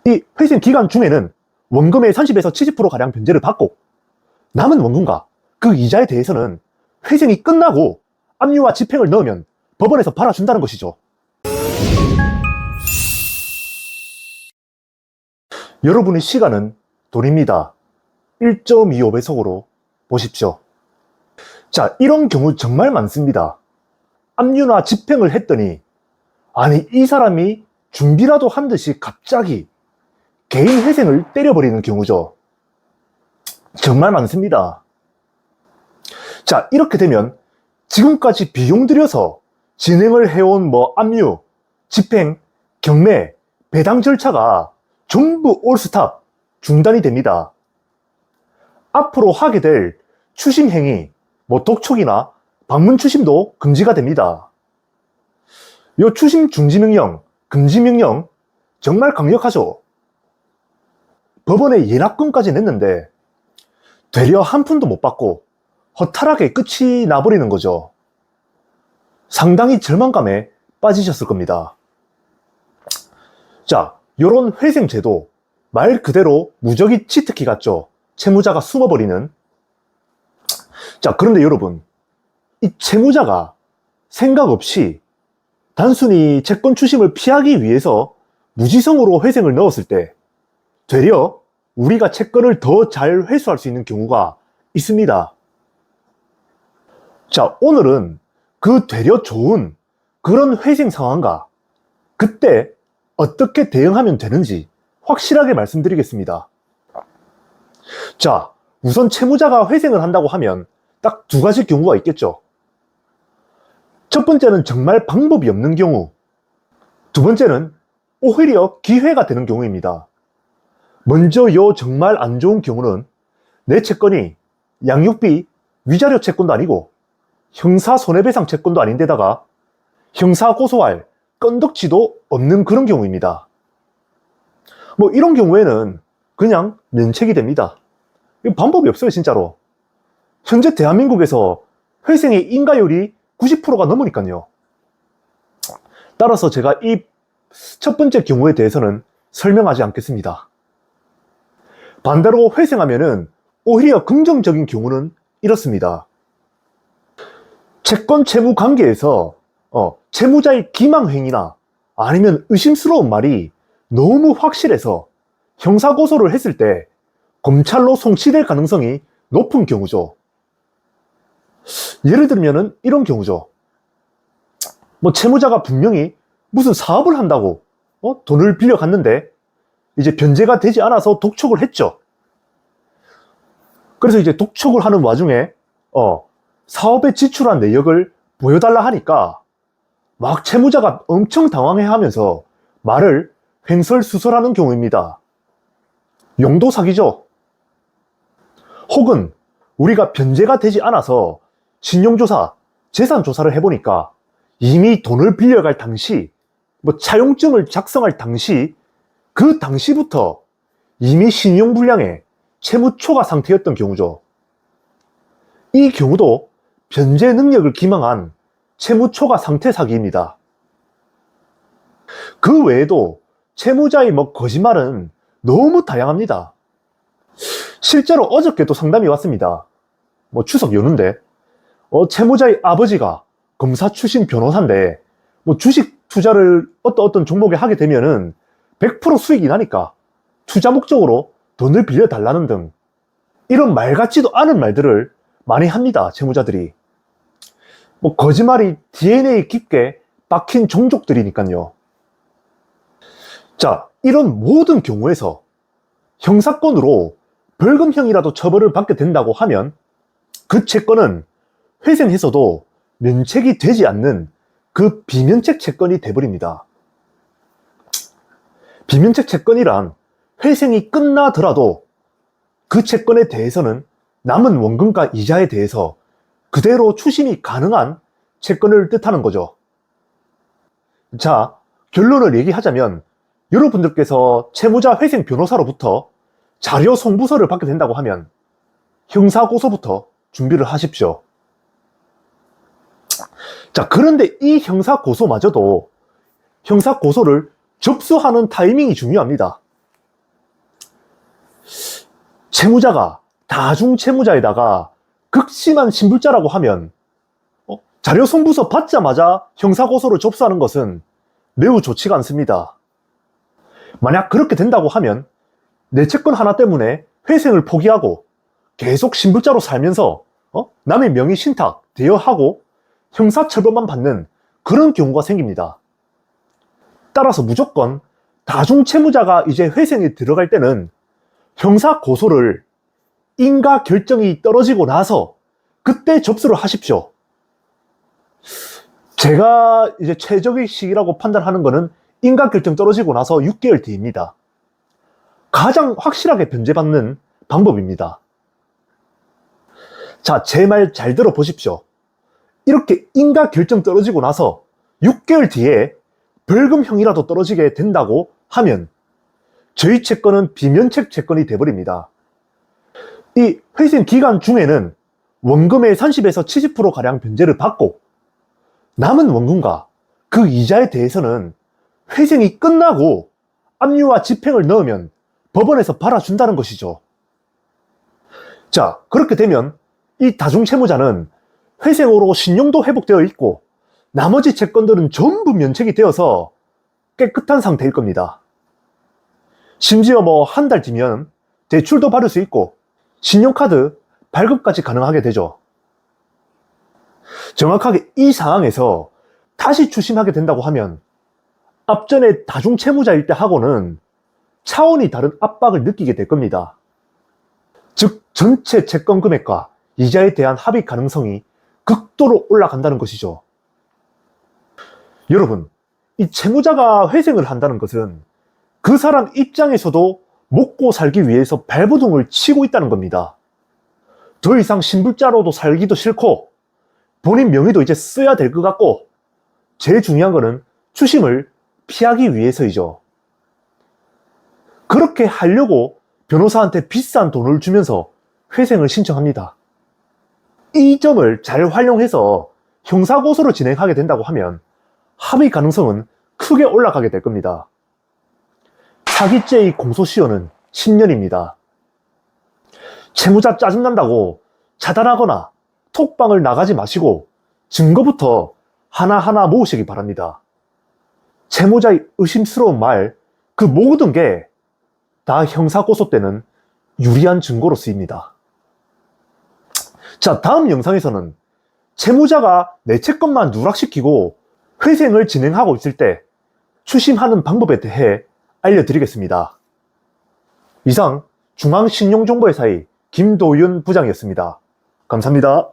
이 회생 기간 중에는 원금의 30에서 70%가량 변제를 받고 남은 원금과 그 이자에 대해서는 회생이 끝나고 압류와 집행을 넣으면 법원에서 팔아준다는 것이죠. 여러분의 시간은 돈입니다. 1.25배속으로 보십시오. 자, 이런 경우 정말 많습니다. 압류나 집행을 했더니 아니 이 사람이 준비라도 한 듯이 갑자기 개인 회생을 때려버리는 경우죠. 정말 많습니다. 자, 이렇게 되면 지금까지 비용 들여서 진행을 해온 압류, 집행, 경매, 배당 절차가 전부 올스탑 중단이 됩니다. 앞으로 하게 될 추심 행위, 독촉이나 방문 추심도 금지가 됩니다. 요 추심 중지 명령, 금지 명령 정말 강력하죠. 법원에 예납금까지 냈는데 되려 한 푼도 못 받고 허탈하게 끝이 나버리는 거죠. 상당히 절망감에 빠지셨을 겁니다. 자, 요런 회생제도 말 그대로 무적이 치트키 같죠. 채무자가 숨어버리는. 자, 그런데 여러분, 이 채무자가 생각 없이 단순히 채권 추심을 피하기 위해서 무지성으로 회생을 넣었을 때 되려 우리가 채권을 더 잘 회수할 수 있는 경우가 있습니다. 자, 오늘은 그 되려 좋은 그런 회생 상황과 그때 어떻게 대응하면 되는지 확실하게 말씀드리겠습니다. 자, 우선 채무자가 회생을 한다고 하면 딱 두 가지 경우가 있겠죠. 첫 번째는 정말 방법이 없는 경우, 두 번째는 오히려 기회가 되는 경우입니다. 먼저 요 정말 안 좋은 경우는 내 채권이 양육비, 위자료 채권도 아니고 형사손해배상 채권도 아닌데다가 형사고소할 건덕지도 없는 그런 경우입니다. 이런 경우에는 그냥 면책이 됩니다. 방법이 없어요, 진짜로. 현재 대한민국에서 회생의 인가율이 90%가 넘으니까요. 따라서 제가 이 첫 번째 경우에 대해서는 설명하지 않겠습니다. 반대로 회생하면은 오히려 긍정적인 경우는 이렇습니다. 채권 채무 관계에서 채무자의 기망행위나 아니면 의심스러운 말이 너무 확실해서 형사고소를 했을 때 검찰로 송치될 가능성이 높은 경우죠. 예를 들면은 이런 경우죠. 채무자가 분명히 무슨 사업을 한다고 돈을 빌려갔는데 이제 변제가 되지 않아서 독촉을 했죠. 그래서 이제 독촉을 하는 와중에 사업에 지출한 내역을 보여달라 하니까 막 채무자가 엄청 당황해하면서 말을 횡설수설하는 경우입니다. 용도 사기죠. 혹은 우리가 변제가 되지 않아서 신용조사, 재산조사를 해보니까 이미 돈을 빌려갈 당시 차용증을 작성할 당시 그 당시부터 이미 신용불량의 채무초과 상태였던 경우죠. 이 경우도 변제 능력을 기망한 채무초과 상태 사기입니다. 그 외에도 채무자의 거짓말은 너무 다양합니다. 실제로 어저께도 상담이 왔습니다. 추석 연휴인데 채무자의 아버지가 검사 출신 변호사인데 주식 투자를 어떤 종목에 하게 되면은 100% 수익이 나니까 투자 목적으로 돈을 빌려달라는 등 이런 말 같지도 않은 말들을 많이 합니다. 채무자들이. 거짓말이 DNA 깊게 박힌 종족들이니까요. 자, 이런 모든 경우에서 형사건으로 벌금형이라도 처벌을 받게 된다고 하면 그 채권은 회생해서도 면책이 되지 않는 그 비면책 채권이 돼버립니다. 비면책 채권이란 회생이 끝나더라도 그 채권에 대해서는 남은 원금과 이자에 대해서 그대로 추심이 가능한 채권을 뜻하는 거죠. 자, 결론을 얘기하자면 여러분들께서 채무자 회생 변호사로부터 자료 송부서를 받게 된다고 하면 형사고소부터 준비를 하십시오. 자, 그런데 이 형사고소마저도 형사고소를 접수하는 타이밍이 중요합니다. 채무자가 다중채무자에다가 극심한 신불자라고 하면 자료송부서 받자마자 형사고소를 접수하는 것은 매우 좋지가 않습니다. 만약 그렇게 된다고 하면 내 채권 하나 때문에 회생을 포기하고 계속 신불자로 살면서 남의 명의 신탁, 대여하고 형사처벌만 받는 그런 경우가 생깁니다. 따라서 무조건 다중채무자가 이제 회생에 들어갈 때는 형사고소를 인가 결정이 떨어지고 나서 그때 접수를 하십시오. 제가 이제 최적의 시기라고 판단하는 것은 인가 결정 떨어지고 나서 6개월 뒤입니다. 가장 확실하게 변제받는 방법입니다. 자, 제 말 잘 들어보십시오. 이렇게 인가 결정 떨어지고 나서 6개월 뒤에 벌금형이라도 떨어지게 된다고 하면 저희 채권은 비면책 채권이 돼버립니다. 이 회생 기간 중에는 원금의 30에서 70%가량 변제를 받고 남은 원금과 그 이자에 대해서는 회생이 끝나고 압류와 집행을 넣으면 법원에서 팔아준다는 것이죠. 자, 그렇게 되면 이 다중채무자는 회생으로 신용도 회복되어 있고 나머지 채권들은 전부 면책이 되어서 깨끗한 상태일 겁니다. 심지어 한 달 뒤면 대출도 받을 수 있고 신용카드 발급까지 가능하게 되죠. 정확하게 이 상황에서 다시 추심하게 된다고 하면 앞전에 다중채무자일 때 하고는 차원이 다른 압박을 느끼게 될 겁니다. 즉 전체 채권 금액과 이자에 대한 합의 가능성이 극도로 올라간다는 것이죠. 여러분, 이 채무자가 회생을 한다는 것은 그 사람 입장에서도 먹고 살기 위해서 발버둥을 치고 있다는 겁니다. 더 이상 신불자로도 살기도 싫고 본인 명의도 이제 써야 될 것 같고 제일 중요한 거는 추심을 피하기 위해서이죠. 그렇게 하려고 변호사한테 비싼 돈을 주면서 회생을 신청합니다. 이 점을 잘 활용해서 형사고소를 진행하게 된다고 하면 합의 가능성은 크게 올라가게 될 겁니다. 사기죄의 공소시효는 10년입니다. 채무자 짜증난다고 자단하거나 톡방을 나가지 마시고 증거부터 하나하나 모으시기 바랍니다. 채무자의 의심스러운 말, 그 모든 게 다 형사고소 때는 유리한 증거로 쓰입니다. 자, 다음 영상에서는 채무자가 내 채권만 누락시키고 회생을 진행하고 있을 때 추심하는 방법에 대해 알려드리겠습니다. 이상 중앙신용정보회사의 김도윤 부장이었습니다. 감사합니다.